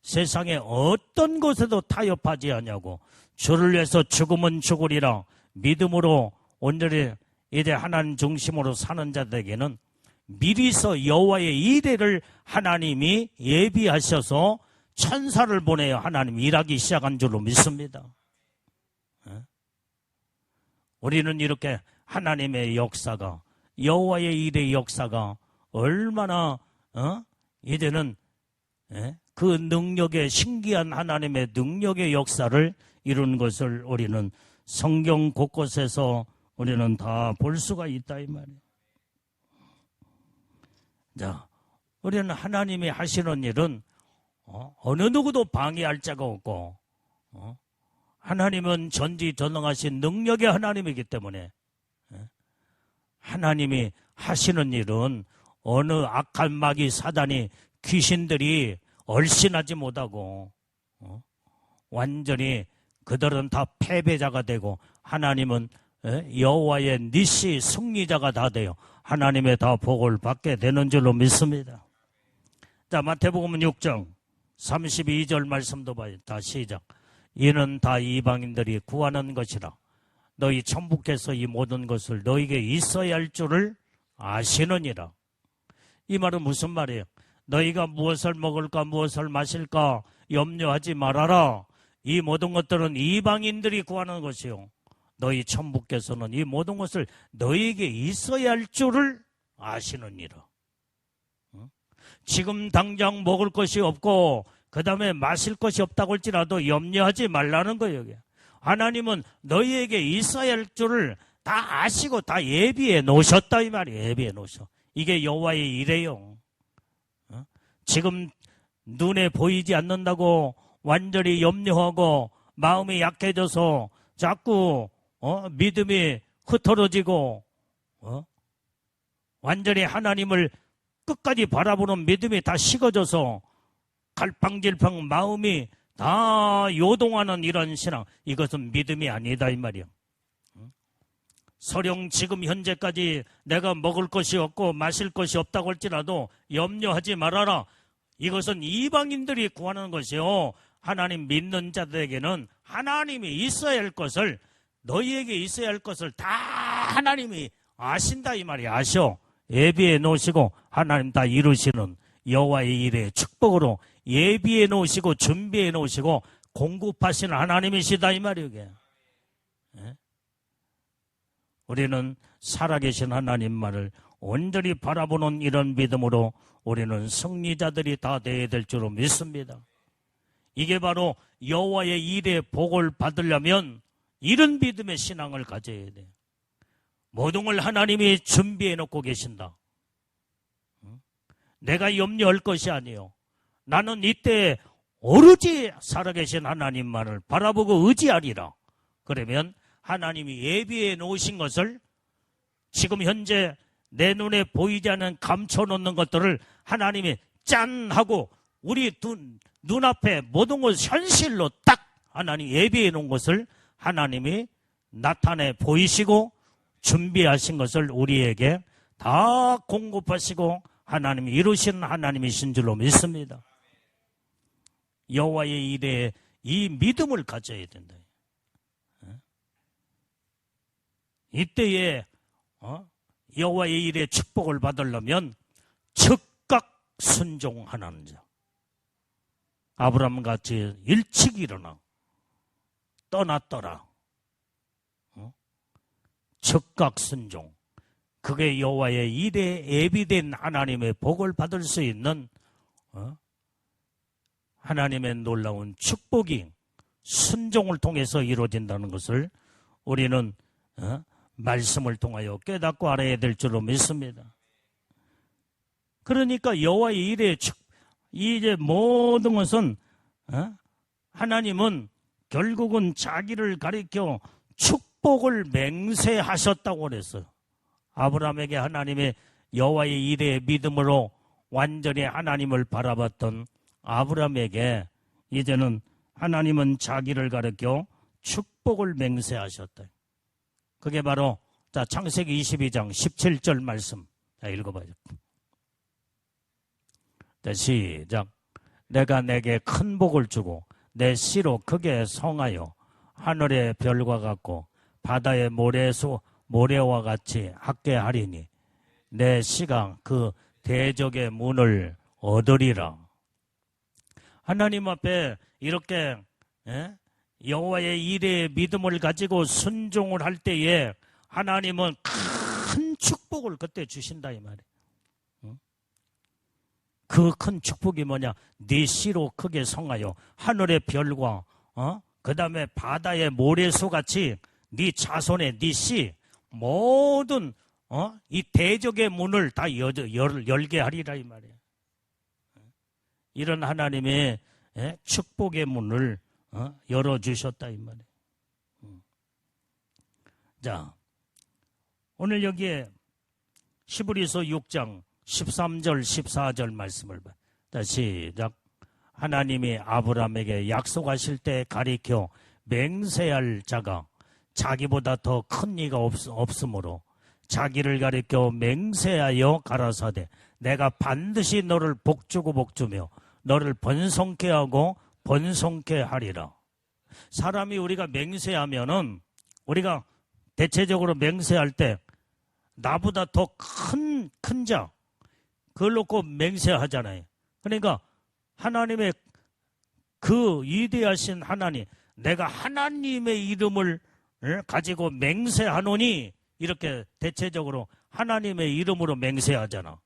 세상에 어떤 것에도 타협하지 않냐고 주를 위해서 죽으면 죽으리라 믿음으로 온전히 이제 하나님 중심으로 사는 자들에게는 미리서 여호와의 이레를 하나님이 예비하셔서 천사를 보내어 하나님 일하기 시작한 줄로 믿습니다. 우리는 이렇게 하나님의 역사가 여호와의 일의 역사가 얼마나 이제는 그 능력의 신기한 하나님의 능력의 역사를 이루는 것을 우리는 성경 곳곳에서 우리는 다 볼 수가 있다 이 말이에요. 자, 우리는 하나님이 하시는 일은 어느 누구도 방해할 자가 없고 하나님은 전지전능하신 능력의 하나님이기 때문에 하나님이 하시는 일은 어느 악한 마귀 사단이 귀신들이 얼씬하지 못하고 완전히 그들은 다 패배자가 되고 하나님은 여호와의 니시 승리자가 다 되어 하나님의 다 복을 받게 되는 줄로 믿습니다. 자, 마태복음 6장 32절 말씀도 봐요. 다 시작. 이는 다 이방인들이 구하는 것이라. 너희 천부께서 이 모든 것을 너희에게 있어야 할 줄을 아시느니라. 이 말은 무슨 말이에요? 너희가 무엇을 먹을까 무엇을 마실까 염려하지 말아라. 이 모든 것들은 이방인들이 구하는 것이요. 너희 천부께서는 이 모든 것을 너희에게 있어야 할 줄을 아시느니라. 지금 당장 먹을 것이 없고 그 다음에 마실 것이 없다고 할지라도 염려하지 말라는 거예요. 하나님은 너희에게 있어야 할 줄을 다 아시고 다 예비해 놓으셨다 이 말이에요. 예비해 놓으셔. 이게 여호와의 일이에요. 지금 눈에 보이지 않는다고 완전히 염려하고 마음이 약해져서 자꾸 믿음이 흐트러지고 완전히 하나님을 끝까지 바라보는 믿음이 다 식어져서 갈팡질팡 마음이 다 요동하는 이런 신앙, 이것은 믿음이 아니다 이 말이야. 설령 지금 현재까지 내가 먹을 것이 없고 마실 것이 없다고 할지라도 염려하지 말아라. 이것은 이방인들이 구하는 것이요. 하나님 믿는 자들에게는 하나님이 있어야 할 것을, 너희에게 있어야 할 것을 다 하나님이 아신다 이 말이야. 아셔. 예비해 놓으시고 하나님 다 이루시는 여호와의 일의 축복으로 예비해 놓으시고 준비해 놓으시고 공급하시는 하나님이시다 이 말이에요. 이게. 우리는 살아계신 하나님만을 온전히 바라보는 이런 믿음으로 우리는 승리자들이 다 되어야 될 줄로 믿습니다. 이게 바로 여호와의 일의 복을 받으려면 이런 믿음의 신앙을 가져야 돼요. 모든 걸 하나님이 준비해 놓고 계신다. 내가 염려할 것이 아니요. 나는 이때 오로지 살아계신 하나님만을 바라보고 의지하리라. 그러면 하나님이 예비해 놓으신 것을 지금 현재 내 눈에 보이지 않는 감춰놓는 것들을 하나님이 짠 하고 우리 눈앞에 모든 것 현실로 딱 하나님 예비해 놓은 것을 하나님이 나타내 보이시고 준비하신 것을 우리에게 다 공급하시고 하나님이 이루신 하나님이신 줄로 믿습니다. 여호와의 일에 이 믿음을 가져야 된다. 이때에 여호와의 일에 축복을 받으려면 즉각 순종하는 자. 아브라함같이 일찍 일어나 떠났더라. 즉각 순종. 그게 여호와의 일에 예비된 하나님의 복을 받을 수 있는 하나님의 놀라운 축복이 순종을 통해서 이루어진다는 것을 우리는 말씀을 통하여 깨닫고 알아야 될 줄로 믿습니다. 그러니까 여호와의 일에 이제 모든 것은 하나님은 결국은 자기를 가리켜 축복을 맹세하셨다고 그랬어요. 아브라함에게 하나님의 여호와의 일에 믿음으로 완전히 하나님을 바라봤던 아브라함에게 이제는 하나님은 자기를 가리켜 축복을 맹세하셨다. 그게 바로 창세기 22장 17절 말씀. 자, 읽어봐요. 자, 시작. 내가 내게 큰 복을 주고 내 씨로 크게 성하여 하늘의 별과 같고 바다의 모래와 같이 학게 하리니 내 씨가 그 대적의 문을 얻으리라. 하나님 앞에 이렇게 여호와의 일에 믿음을 가지고 순종을 할 때에 하나님은 큰 축복을 그때 주신다 이 말이에요. 그 큰 축복이 뭐냐? 네 씨로 크게 성하여 하늘의 별과 그 다음에 바다의 모래수같이 네 자손의 네 씨 모든 이 대적의 문을 다 열게 하리라 이 말이에요. 이런 하나님의 축복의 문을 열어주셨다 이 말이에요. 자, 오늘 여기에 히브리서 6장 13절 14절 말씀을 봐. 자, 시작. 하나님이 아브라함에게 약속하실 때 가리켜 맹세할 자가 자기보다 더 큰 이가 없으므로 자기를 가리켜 맹세하여 가라사대 내가 반드시 너를 복주고 복주며 너를 번성케 하고 번성케 하리라. 사람이 우리가 맹세하면은 우리가 대체적으로 맹세할 때 나보다 더 큰 자 그걸 놓고 맹세하잖아요. 그러니까 하나님의 그 위대하신 하나님, 내가 하나님의 이름을 가지고 맹세하노니 이렇게 대체적으로 하나님의 이름으로 맹세하잖아.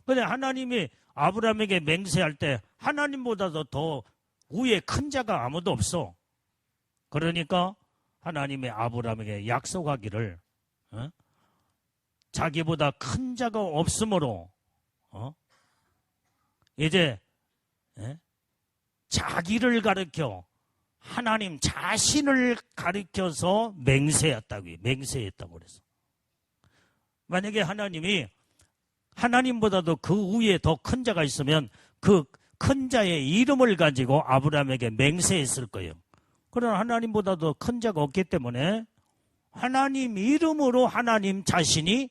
그런데 하나님이 아브라함에게 맹세할 때 하나님보다도 더 위에 큰 자가 아무도 없어. 그러니까 하나님의 아브라함에게 약속하기를 자기보다 큰 자가 없으므로 이제 자기를 가리켜 하나님 자신을 가리켜서 맹세했다고 그래서 만약에 하나님이 하나님보다도 그 위에 더 큰 자가 있으면 그 큰 자의 이름을 가지고 아브라함에게 맹세했을 거예요. 그러나 하나님보다도 큰 자가 없기 때문에 하나님 이름으로 하나님 자신이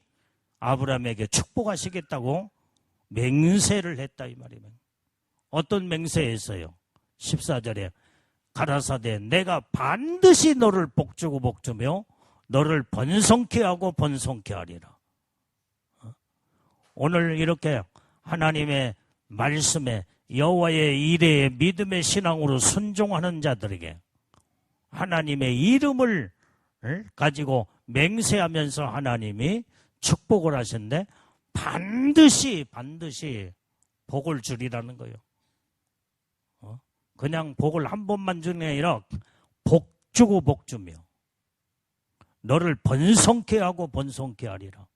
아브라함에게 축복하시겠다고 맹세를 했다 이 말이에요. 어떤 맹세했어요? 14절에 가라사대 내가 반드시 너를 복주고 복주며 너를 번성케 하고 번성케 하리라. 오늘 이렇게 하나님의 말씀에 여호와의 이레의 믿음의 신앙으로 순종하는 자들에게 하나님의 이름을 가지고 맹세하면서 하나님이 축복을 하신데 반드시 복을 주리라는 거예요. 그냥 복을 한 번만 주는 게 아니라 복 주고 복 주며 너를 번성케 하고 번성케 하리라.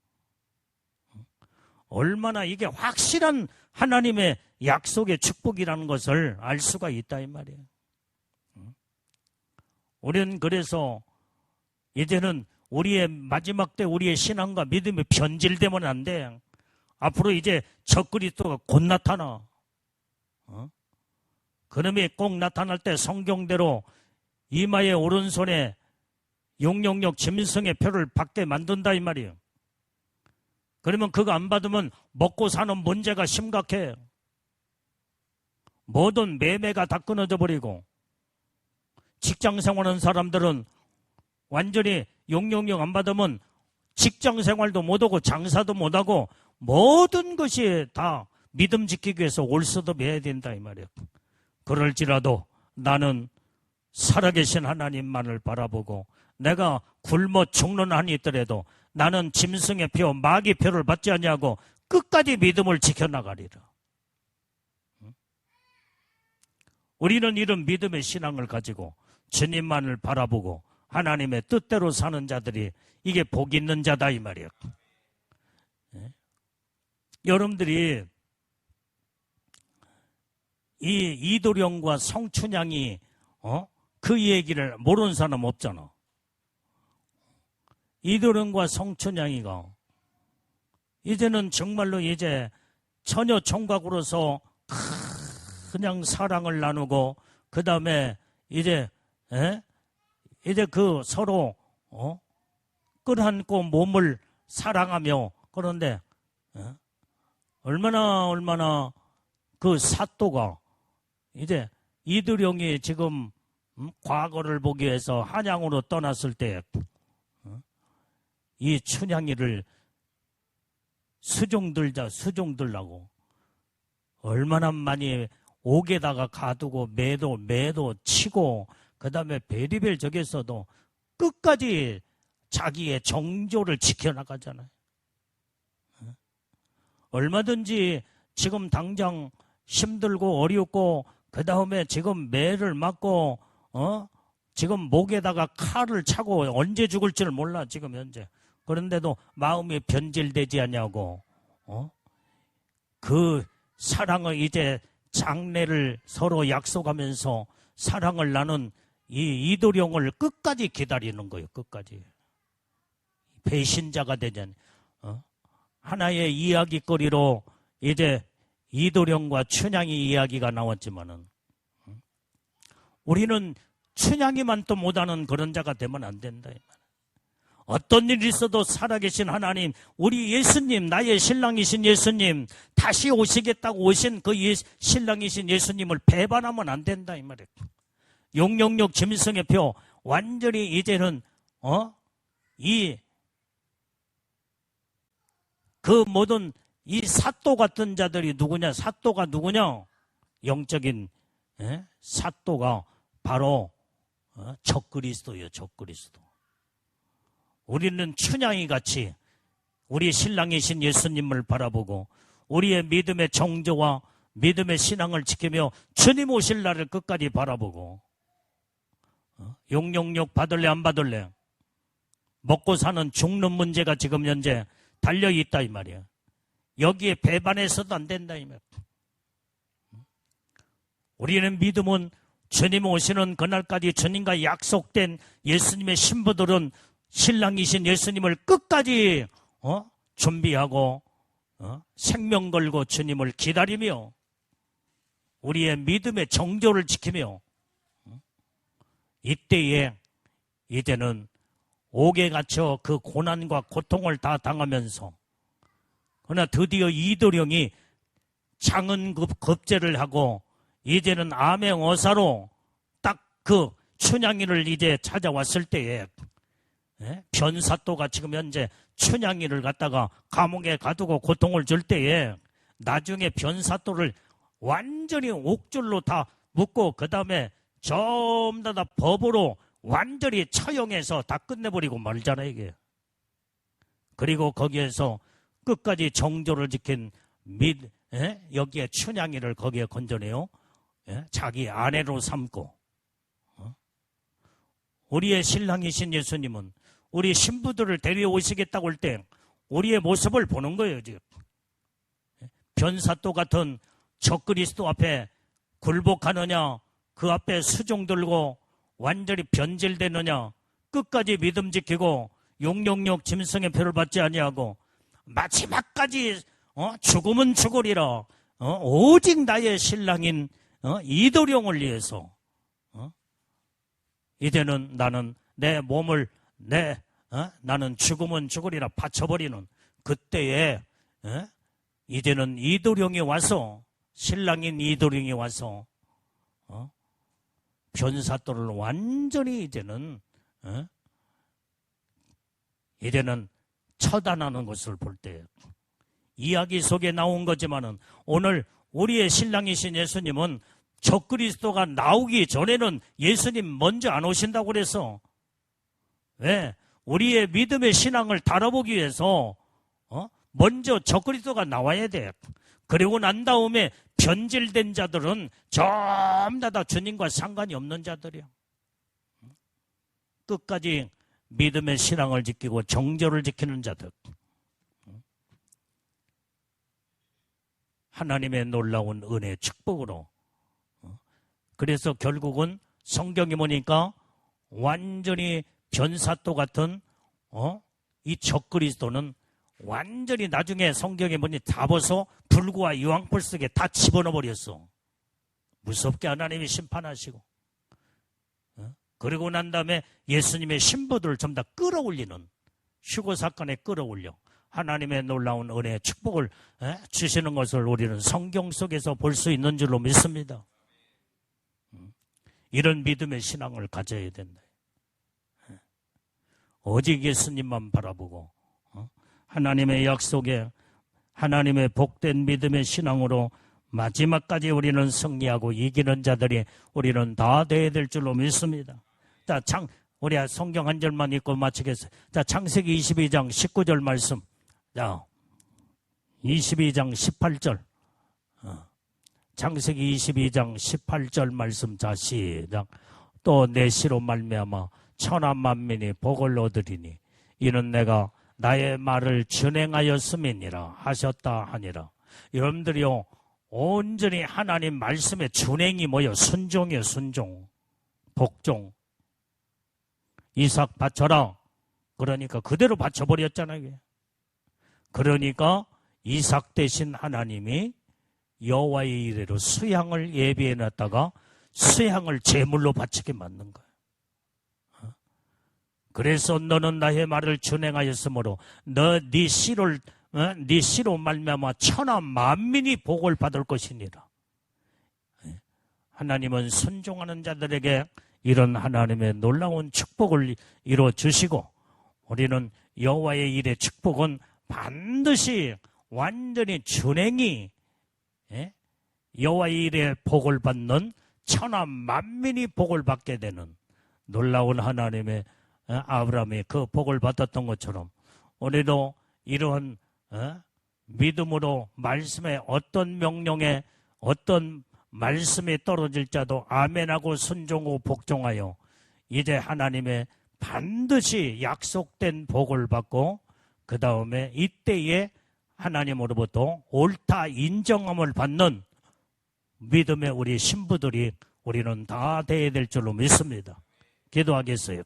얼마나 이게 확실한 하나님의 약속의 축복이라는 것을 알 수가 있다 이 말이에요. 우리는 그래서 이제는 우리의 마지막 때 우리의 신앙과 믿음이 변질되면 안 돼. 앞으로 이제 적그리스도가 곧 나타나. 그놈이 꼭 나타날 때 성경대로 이마의 오른손에 666 짐승의 표를 받게 만든다 이 말이에요. 그러면 그거 안 받으면 먹고 사는 문제가 심각해. 모든 매매가 다 끊어져 버리고 직장 생활하는 사람들은 완전히 666 안 받으면 직장 생활도 못하고 장사도 못하고 모든 것이 다 믿음 지키기 위해서 올수도 해야 된다 이 말이에요. 그럴지라도 나는 살아계신 하나님만을 바라보고 내가 굶어 죽는 한이 있더라도 나는 짐승의 표, 마귀 표를 받지 않냐고 끝까지 믿음을 지켜나가리라. 우리는 이런 믿음의 신앙을 가지고 주님만을 바라보고 하나님의 뜻대로 사는 자들이 이게 복 있는 자다 이 말이에요. 여러분들이 이 이도령과 성춘향이 그 얘기를 모르는 사람 없잖아. 이도령과 성춘향이가 이제는 정말로 이제 처녀 총각으로서 그냥 사랑을 나누고 그 다음에 이제 그 서로 끌어안고 몸을 사랑하며 그런데 얼마나 그 사또가 이제 이도령이 지금 과거를 보기 위해서 한양으로 떠났을 때 이 춘향이를 수종들라고 얼마나 많이 옥에다가 가두고 매도 치고 그 다음에 베리벨 적에서도 끝까지 자기의 정조를 지켜나가잖아요. 얼마든지 지금 당장 힘들고 어렵고 그 다음에 지금 매를 맞고 지금 목에다가 칼을 차고 언제 죽을 줄 몰라 지금 현재. 그런데도 마음이 변질되지 않냐고. 그 사랑을 이제 장례를 서로 약속하면서 사랑을 나눈 이 이도령을 끝까지 기다리는 거예요. 끝까지. 배신자가 되지 하나의 이야기거리로 이제 이도령과 춘향이 이야기가 나왔지만은 우리는 춘향이만 또 못하는 그런 자가 되면 안 된다. 어떤 일이 있어도 살아계신 하나님, 우리 예수님, 나의 신랑이신 예수님, 다시 오시겠다고 오신 그 신랑이신 예수님을 배반하면 안 된다 이 말이에요. 용용역 짐승의 표 완전히 이제는 그 모든 이 사또 같은 자들이 누구냐? 사또가 누구냐? 영적인 사또가 바로 적그리스도예요. 적그리스도. 우리는 춘향이 같이 우리 신랑이신 예수님을 바라보고 우리의 믿음의 정조와 믿음의 신앙을 지키며 주님 오실 날을 끝까지 바라보고 용용역 받을래 안 받을래? 먹고 사는 죽는 문제가 지금 현재 달려있다 이 말이야. 여기에 배반해서도 안 된다 이 말이야. 우리는 믿음은 주님 오시는 그날까지 주님과 약속된 예수님의 신부들은 신랑이신 예수님을 끝까지 준비하고 생명 걸고 주님을 기다리며 우리의 믿음의 정조를 지키며 이때에 이제는 옥에 갇혀 그 고난과 고통을 다 당하면서 그러나 드디어 이도령이 장은 급제를 하고 이제는 암행어사로 딱 그 춘향이를 이제 찾아왔을 때에 변사또가 지금 현재 춘향이를 갖다가 감옥에 가두고 고통을 줄 때에 나중에 변사또를 완전히 옥줄로 다 묶고 그 다음에 전부 다 법으로 완전히 처형해서 다 끝내버리고 말잖아요 이게. 그리고 거기에서 끝까지 정조를 지킨 여기에 춘향이를 거기에 건져내요. 자기 아내로 삼고 우리의 신랑이신 예수님은 우리 신부들을 데려오시겠다고 할 때 우리의 모습을 보는 거예요 지금. 변사또 같은 적그리스도 앞에 굴복하느냐 그 앞에 수종 들고 완전히 변질되느냐 끝까지 믿음 지키고 용용역 짐승의 표를 받지 아니하고 마지막까지 죽으면 죽으리라 오직 나의 신랑인 이도령을 위해서 이제는 나는 내 몸을 나는 죽으면 죽으리라 바쳐버리는 그때에 이제는 이도령이 와서 신랑인 이도령이 와서 변사또를 완전히 이제는 처단하는 것을 볼 때 이야기 속에 나온 거지만은 오늘 우리의 신랑이신 예수님은 적그리스도가 나오기 전에는 예수님 먼저 안 오신다고 그래서 왜? 우리의 믿음의 신앙을 다뤄보기 위해서 먼저 적그리스도가 나와야 돼. 그리고 난 다음에 변질된 자들은 전부 다 주님과 상관이 없는 자들이야. 끝까지 믿음의 신앙을 지키고 정조를 지키는 자들. 하나님의 놀라운 은혜 축복으로. 그래서 결국은 성경이 보니까 완전히 변사또 같은 이 적그리스도는 완전히 나중에 성경에 보니 잡아서 불과 유황불 속에 다 집어넣어 버렸어. 무섭게 하나님이 심판하시고 그리고 난 다음에 예수님의 신부들을 전부 다 끌어올리는 휴거 사건에 끌어올려 하나님의 놀라운 은혜 축복을 주시는 것을 우리는 성경 속에서 볼 수 있는 줄로 믿습니다. 이런 믿음의 신앙을 가져야 된다. 오직 예수님만 바라보고 하나님의 약속에 하나님의 복된 믿음의 신앙으로 마지막까지 우리는 승리하고 이기는 자들이 우리는 다 되어야 될 줄로 믿습니다. 자, 우리 성경 한 절만 읽고 마치겠어요. 자, 창세기 22장 19절 말씀. 자, 22장 18절. 창세기 22장 18절 말씀 자 시작. 또 내 씨로 말미암아 천하 만민이 복을 얻으리니 이는 내가 나의 말을 준행하였음이니라 하셨다 하니라. 여러분들이요, 온전히 하나님 말씀의 준행이 뭐요? 순종이요, 순종. 복종. 이삭 바쳐라. 그러니까 그대로 바쳐버렸잖아요. 그러니까 이삭 대신 하나님이 여호와의 이레로 수양을 예비해놨다가 수양을 제물로 바치게 만든 거예요. 그래서 너는 나의 말을 준행하였으므로 네 씨로 말미암아 천하 만민이 복을 받을 것이니라. 하나님은 순종하는 자들에게 이런 하나님의 놀라운 축복을 이루어 주시고, 우리는 여호와의 일의 축복은 반드시 완전히 준행이 여호와의 일의 복을 받는 천하 만민이 복을 받게 되는 놀라운 하나님의 아브라함이 그 복을 받았던 것처럼 우리도 이러한 믿음으로 말씀에 어떤 명령에 어떤 말씀이 떨어질 자도 아멘하고 순종하고 복종하여 이제 하나님의 반드시 약속된 복을 받고 그 다음에 이때에 하나님으로부터 옳다 인정함을 받는 믿음의 우리 신부들이 우리는 다 되어야 될 줄로 믿습니다. 기도하겠어요.